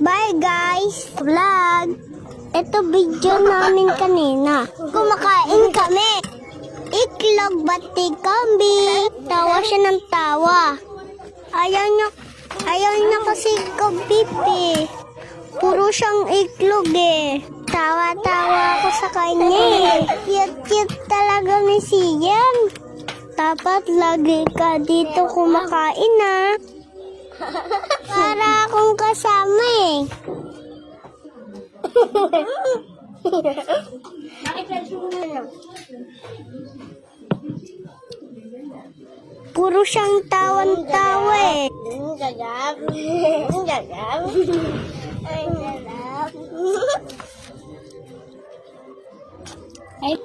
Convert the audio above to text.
Bye guys! Vlog! Ito video namin kanina. Kumakain kami. Iklog bati kambing. Tawa siya ng tawa. Ayaw niya kasi kapipi. Puro siyang iklog eh. Tawa-tawa ako sa kanya eh. Cute-cute talaga ni Sian. Dapat lagi ka dito kumakain ah. Para akong kasama eh. Puro siyang tawan-tawa eh. Ay.